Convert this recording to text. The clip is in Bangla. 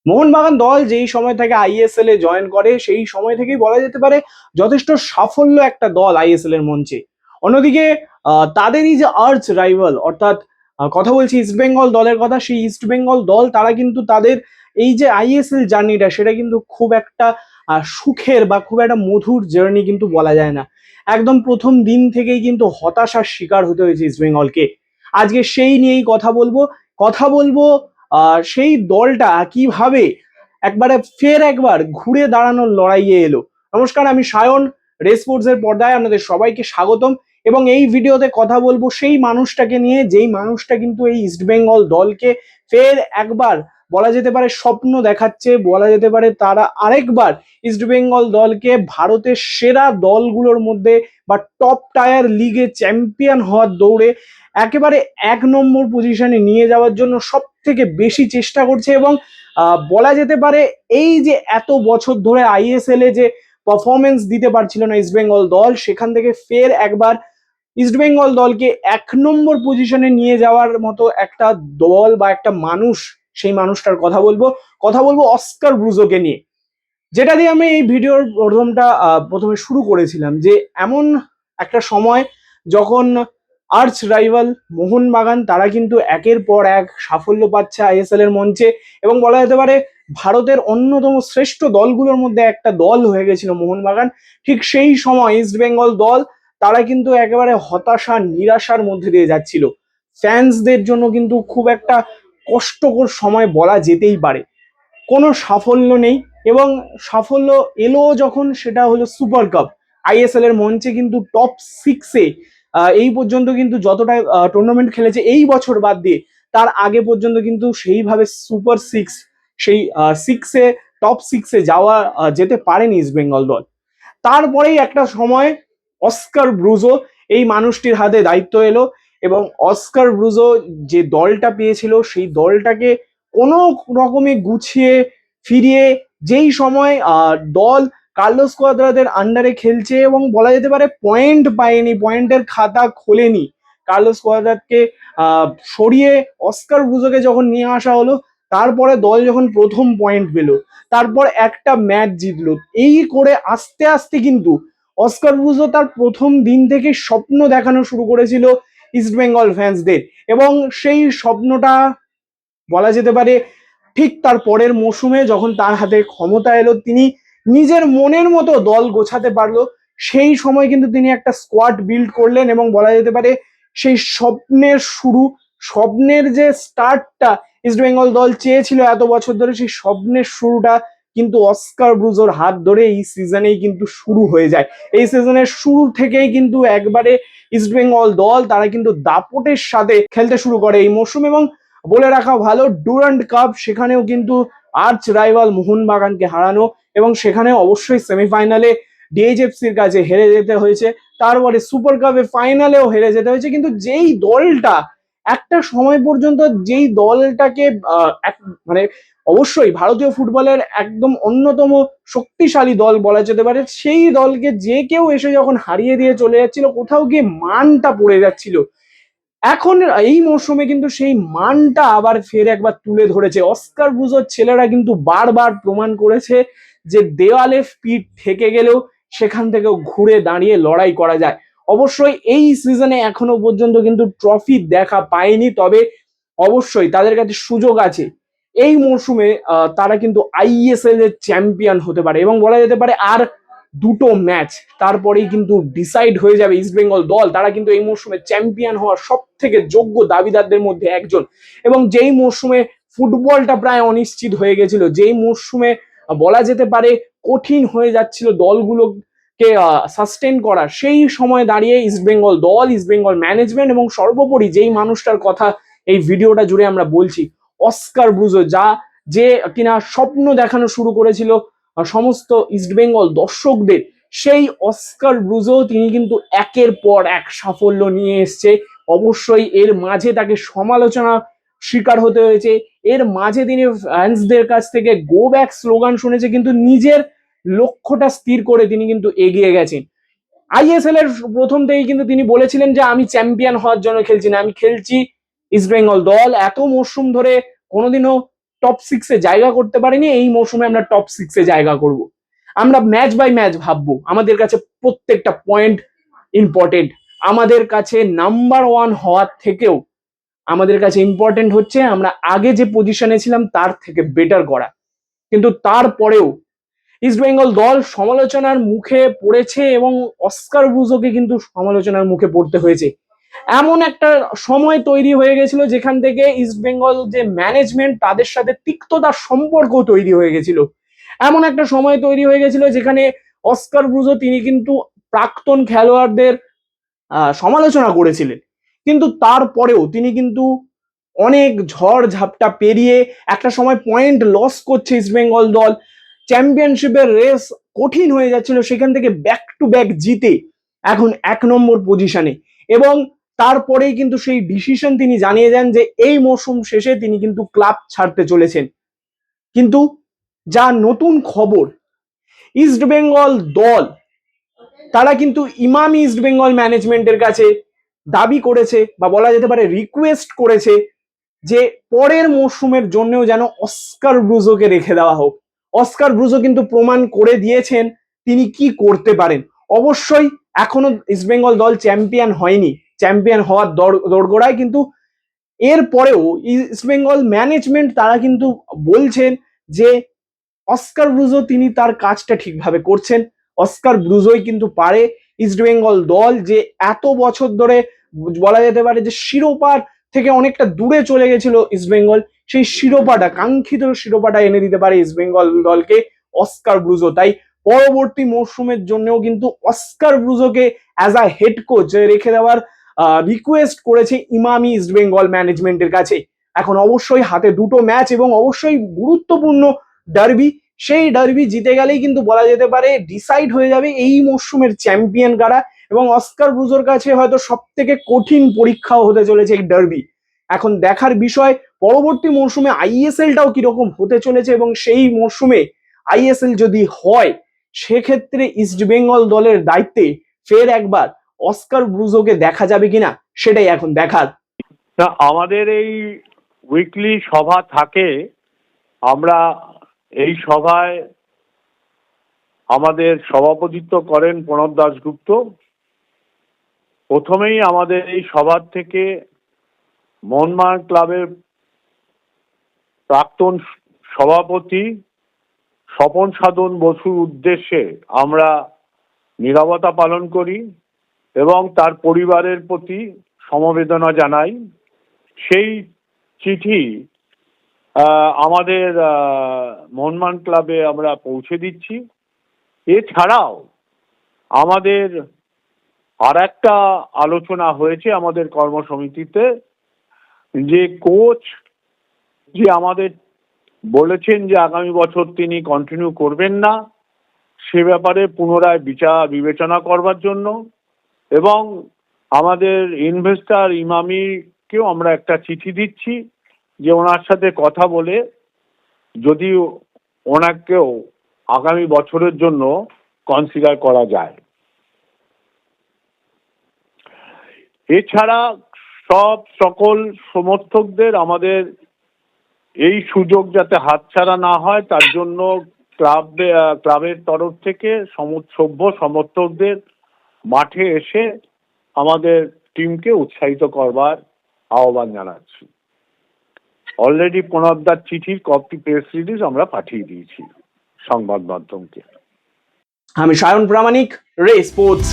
মোহনবাগান দল যেই সময় থেকে আইএসএল এ জয়েন করে সেই সময় থেকেই বলা যেতে পারে যথেষ্ট সাফল্য একটা দল আইএসএল এর মঞ্চে। অন্যদিকে তাদেরই যে আর্চ রাইভাল অর্থাৎ কথা বলছি ইস্ট বেঙ্গল দলের কথা, সেই ইস্ট বেঙ্গল দল তারা কিন্তু তাদের এই যে আইএসএল জার্নিটা সেটা কিন্তু খুব একটা সুখের বা খুব একটা মধুর জার্নি কিন্তু বলা যায় না। একদম প্রথম দিন থেকেই কিন্তু হতাশার শিকার হতে হয়েছে ইস্ট বেঙ্গলকে। আজকে সেই নিয়েই কথা বলবো সেই দলটা কিভাবে একবার ঘুরে দাঁড়ানোর লড়াইয়ে এলো। নমস্কার, আমি সায়ন, রেস স্পোর্টস এর পর্দায় আপনাদের সবাইকে স্বাগতম। এবং এই ভিডিওতে কথা বলবো সেই মানুষটাকে নিয়ে, যেই মানুষটা কিন্তু এই ইস্টবেঙ্গল দলকে ফের একবার বলা যেতে পারে স্বপ্ন দেখাচ্ছে, বলা যেতে পারে তারা আরেকবার ইস্টবেঙ্গল দলকে ভারতের সেরা দলগুলোর মধ্যে বা টপ টায়ার লিগে চ্যাম্পিয়ন হওয়ার দৌড়ে একেবারে 1 নম্বর পজিশনে নিয়ে যাওয়ার জন্য সব থেকে বেশি চেষ্টা করছে। এবং বলা যেতে পারে এই যে এত বছর ধরে আইএসএল এ যে পারফরমেন্স দিতে পারছিল না ইস্টবেঙ্গল দল, সেখান থেকে ফের একবার ইস্টবেঙ্গল দলকে 1 নম্বর পজিশনে নিয়ে যাওয়ার মতো একটা দল বা একটা মানুষ, সেই মানুষটার কথা বলবো অস্কার ব্রুজোকে নিয়ে। যেটা দিয়ে আমি এই ভিডিওর প্রথমে শুরু করেছিলাম, যে এমন একটা সময় যখন আর্চ রাইভাল মোহনবাগান তারা কিন্তু একের পর এক সাফল্য পাচ্ছে আইএসএল এর মঞ্চে, এবং বলা যেতে পারে ভারতের অন্যতম শ্রেষ্ঠ দলগুলোর মধ্যে একটা দল হয়ে গেছিল মোহনবাগান। ঠিক সেই সময় ইস্ট বেঙ্গল দল তারা কিন্তু একেবারে হতাশা নিরাশার মধ্যে দিয়ে যাচ্ছিল। ফ্যান্সদের জন্য কিন্তু খুব একটা কষ্টকর সময় বলা যেতেই পারে। কোনো সাফল্য নেই, এবং সাফল্য এলো যখন সেটা হলো সুপার কাপ। আইএসএল এর মঞ্চে কিন্তু টপ 6-এ এই পর্যন্ত কিন্তু যতটা টুর্নামেন্ট খেলেছে এই বছর বাদ দিয়ে, তার আগে পর্যন্ত কিন্তু সেইভাবে সুপার 6, সেই 6-এ টপ 6-এ যাওয়া যেতে পারেনি ইস্ট বেঙ্গল দল। তারপরেই একটা সময় অস্কার ব্রুজো এই মানুষটির হাতে দায়িত্ব এলো, এবং অস্কার ব্রুজো যে দলটা পেয়েছিল সেই দলটাকে কোনো রকমে গুছিয়ে ফিরিয়ে, যেই সময় দল কার্লোস কোয়াদ্রাদের আন্ডারে খেলছে এবং বলা যেতে পারে পয়েন্ট পায়নি, পয়েন্টের খাতা খোলেনি, কার্লোস কোয়াদ্রাদকে সরিয়ে অস্কার ব্রুজোকে যখন নিয়ে আসা হলো, তারপরে দল যখন প্রথম পয়েন্ট পেলো, তারপর একটা ম্যাচ জিতলো, এই করে আস্তে আস্তে কিন্তু অস্কার ব্রুজো তার প্রথম দিন থেকে স্বপ্ন দেখানো শুরু করেছিল ইস্টবেঙ্গল ফ্যান্সদের। এবং সেই স্বপ্নটা বলা যেতে পারে ঠিক তার পরের মৌসুমে যখন তার হাতে ক্ষমতা এলো, তিনি নিজের মনের মতো দল গোছাতে পারলো। সেই সময় কিন্তু তিনি একটা স্কোয়াড বিল্ড করলেন, এবং বলা যেতে পারে সেই স্বপ্নের শুরু, স্বপ্নের যে স্টার্টটা ইস্টবেঙ্গল দল চেয়েছিল এত বছর ধরে, সেই স্বপ্নের শুরুটা কিন্তু অস্কার ব্রুজোর হাত ধরে এই সিজনেই কিন্তু শুরু হয়ে যায়। এই সিজনের শুরু থেকেই কিন্তু একবারে ইস্টবেঙ্গল দল তারা কিন্তু দাপটের সাথে খেলতে শুরু করে এই মরশুম। এবং বলে রাখা ভালো, ডুরান্ড কাপ সেখানেও কিন্তু আর্চ রাইভাল মোহনবাগানকে হারানো, এবং সেখানে অবশ্যই সেমিফাইনালে ডিএইচএফসির কাছে হেরে যেতে হয়েছে, তারপরে সুপার কাপে ফাইনালেও হেরে যেতে হয়েছে। কিন্তু যেই দলটা একটা সময় পর্যন্ত, যেই দলটাকে মানে অবশ্যই ভারতীয় ফুটবলের একদম অন্যতম শক্তিশালী দল বলা যেতে পারে, সেই দলকে যে কেউ এসে যখন হারিয়ে দিয়ে চলে যাচ্ছিল, কোথাও গিয়ে মানটা পড়ে যাচ্ছিল, এখন এই মরশুমে কিন্তু সেই মানটা আবার ফের একবার তুলে ধরেছে অস্কার ব্রুজোর ছেলেরা। কিন্তু বারবার প্রমাণ করেছে যে দেওয়ালে পিঠ ঠেকে গেলেও সেখান থেকেও ঘুরে দাঁড়িয়ে লড়াই করা যায়। অবশ্যই এই সিজনে এখনো পর্যন্ত কিন্তু ট্রফি দেখা পায়নি, তবে অবশ্যই তাদের কাছে সুযোগ আছে এই মরশুমে তারা কিন্তু আইএসএল এর চ্যাম্পিয়ন হতে পারে। এবং বলা যেতে পারে আর দুটো ম্যাচ তারপরেই কিন্তু ডিসাইড হয়ে যাবে ইস্টবেঙ্গল দল তারা কিন্তু এই মরশুমে চ্যাম্পিয়ন হওয়ার সব থেকে যোগ্য দাবিদারদের মধ্যে একজন। এবং যেই মরশুমে ফুটবলটা প্রায় অনিশ্চিত হয়ে গেছিল, যেই মরশুমে বলা যেতে পারে কঠিন হয়ে যাচ্ছিল দলগুলোকে সাস্টেন করা, সেই সময় দাঁড়িয়ে ইস্টবেঙ্গল দল, ইস্টবেঙ্গল ম্যানেজমেন্ট এবং সর্বোপরি যেই মানুষটার কথা এই ভিডিওটা জুড়ে আমরা বলছি, অস্কার ব্রুজো, যে কিনা স্বপ্ন দেখানো শুরু করেছিল সমস্ত ইস্টবেঙ্গল দর্শকদের, সেই অস্কার ব্রুজো তিনি কিন্তু একের পর এক সাফল্য নিয়ে এসছে। অবশ্যই এর মাঝে তাকে সমালোচনা শিকার হতে হয়েছে, এর মাঝে তিনি ফ্যান্সদের কাছ থেকে গো ব্যাক স্লোগান শুনেছে, কিন্তু নিজের লক্ষ্যটা স্থির করে তিনি কিন্তু এগিয়ে গেছেন। আইএসএল এর প্রথম থেকেই কিন্তু তিনি বলেছিলেন যে আমি চ্যাম্পিয়ন হওয়ার জন্য খেলছি না, আমি খেলছি ইস্টবেঙ্গল দল। এত মরশুম ধরে কোনোদিনও টপ 6-এ জায়গা করতে পারিনি, এই মৌসুমে আমরা টপ 6-এ জায়গা করব। আমরা ম্যাচ বাই ম্যাচ ভাববো, আমাদের কাছে প্রত্যেকটা পয়েন্ট ইম্পর্টেন্ট। আমাদের কাছে নাম্বার 1 হওয়ার থেকেও আমাদের কাছে ইম্পর্টেন্ট হচ্ছে আমরা আগে যে পজিশনে ছিলাম তার থেকে বেটার করা। কিন্তু তারপরেও ইস্টবেঙ্গল দল সমালোচনার মুখে পড়েছে এবং অস্কার ব্রুজোকে কিন্তু সমালোচনার মুখে পড়তে হয়েছে। এমন একটা সময় তৈরি হয়ে গেছিল যেখান থেকে ইস্টবেঙ্গল যে ম্যানেজমেন্ট তাদের সাথে তিক্ততার সম্পর্ক তৈরি হয়ে গেছিল। এমন একটা সময় তৈরি হয়ে গেছিল যেখানে অস্কার ব্রুজো তিনি কিন্তু প্রাক্তন খেলোয়াড়দের সমালোচনা করেছিলেন, কিন্তু তারপরেও তিনি কিন্তু অনেক ঝড় ঝাপটা পেরিয়ে একটা সময় পয়েন্ট লস করছে ইস্টবেঙ্গল দল, চ্যাম্পিয়নশিপের রেস কঠিন হয়ে যাচ্ছিল, সেখান থেকে ব্যাক টু ব্যাক জিতে এখন 1 নম্বর পজিশনে। এবং তারপরেই কিন্তু সেই ডিসিশন তিনি জানিয়ে দেন যে এই মৌসুম শেষে তিনি কিন্তু ক্লাব ছাড়তে চলেছেন। কিন্তু যা নতুন খবর, ইস্টবেঙ্গল দল তারা কিন্তু ইমামি ইস্টবেঙ্গল ম্যানেজমেন্টের কাছে দাবি করেছে বা বলা যেতে পারে রিকোয়েস্ট করেছে যে পরের মরশুমের জন্যও যেন অস্কার ব্রুজোকে রেখে দেওয়া হোক। অস্কার ব্রুজো কিন্তু প্রমাণ করে দিয়েছেন তিনি কি করতে পারেন। অবশ্যই এখনো ইস্টবেঙ্গল দল চ্যাম্পিয়ন হয়নি, চ্যাম্পিয়ন হওয়ার দোরগোড়ায়, কিন্তু এরপরেও ইস্টবেঙ্গল ম্যানেজমেন্ট তারা কিন্তু বলছেন যে অস্কার ব্রুজো তিনি তার কাজটা ঠিকভাবে করছেন। অস্কার ব্রুজোই কিন্তু পারে ইস্টবেঙ্গল দল যে এত বছর ধরে বলা যেতে পারে যে শিরোপার থেকে অনেকটা দূরে চলে গেছিল ইস্টবেঙ্গল, সেই শিরোপাটা, কাঙ্ক্ষিত শিরোপাটা এনে দিতে পারে ইস্টবেঙ্গল দলকে অস্কার ব্রুজো। তাই পরবর্তী মরশুমের জন্যও কিন্তু অস্কার ব্রুজোকে অ্যাজ আ হেড কোচ রেখে দেওয়ার রিকোয়েস্ট করেছে ইমামি ইস্টবেঙ্গল ম্যানেজমেন্টের কাছে। এখন অবশ্যই হাতে 2টো ম্যাচ এবং অবশ্যই গুরুত্বপূর্ণ ডার্বি, সেই ডার্বি জিতে গেলেই কিন্তু বলা যেতে পারে ডিসাইড হয়ে যাবে এই মরশুমের চ্যাম্পিয়ন কারা। এবং অস্কার ব্রুজোর কাছে হয়তো সব থেকে কঠিন পরীক্ষাও হতে চলেছে এই ডার্বি। এখন দেখার বিষয় পরবর্তী মরশুমে আইএসএলটাও কিরকম হতে চলেছে, এবং সেই মরশুমে আইএসএল যদি হয় সেক্ষেত্রে ইস্টবেঙ্গল দলের দায়িত্বে ফের একবার অস্কার ব্রুজোকে দেখা যাবে কিনা সেটাই এখন দেখার। আমাদের এই উইকলি সভা থাকে, আমরা এই সভায় আমাদের সভাপতিত্ব করেন প্রণব দাশগুপ্ত। প্রথমেই আমাদের এই সভার থেকে মোহনবাগান ক্লাবের প্রাক্তন সভাপতি স্বপন সাধন বসুর উদ্দেশ্যে আমরা নীরবতা পালন করি এবং তার পরিবারের প্রতি সমবেদনা জানাই। সেই চিঠি আমাদের মোহনবাগান ক্লাবে আমরা পৌঁছে দিচ্ছি। এছাড়াও আমাদের আর একটা আলোচনা হয়েছে আমাদের কর্মসমিতিতে, যে কোচ যে আমাদের বলেছেন যে আগামী বছর তিনি কন্টিনিউ করবেন না, সে ব্যাপারে পুনরায় বিবেচনা করবার জন্য, এবং আমাদের ইনভেস্টর ইমামিকেও আমরা একটা চিঠি দিচ্ছি যে ওনার সাথে কথা বলে যদি ওনাকেও আগামী বছরের জন্য কনসিডার করা যায়। এছাড়া সকল সমর্থকদের আমাদের এই সুযোগ যাতে হাতছাড়া না হয় তার জন্য ক্লাবের তরফ থেকে সভ্য সমর্থকদের মাঠে এসে আমাদের টিমকে উৎসাহিত করবার আহ্বান জানাচ্ছি। অলরেডি প্রণবদার চিঠির কপি প্রেস রিলিজ আমরা পাঠিয়ে দিয়েছি সংবাদ মাধ্যমকে। আমি সায়ন প্রামাণিক, রে স্পোর্টস।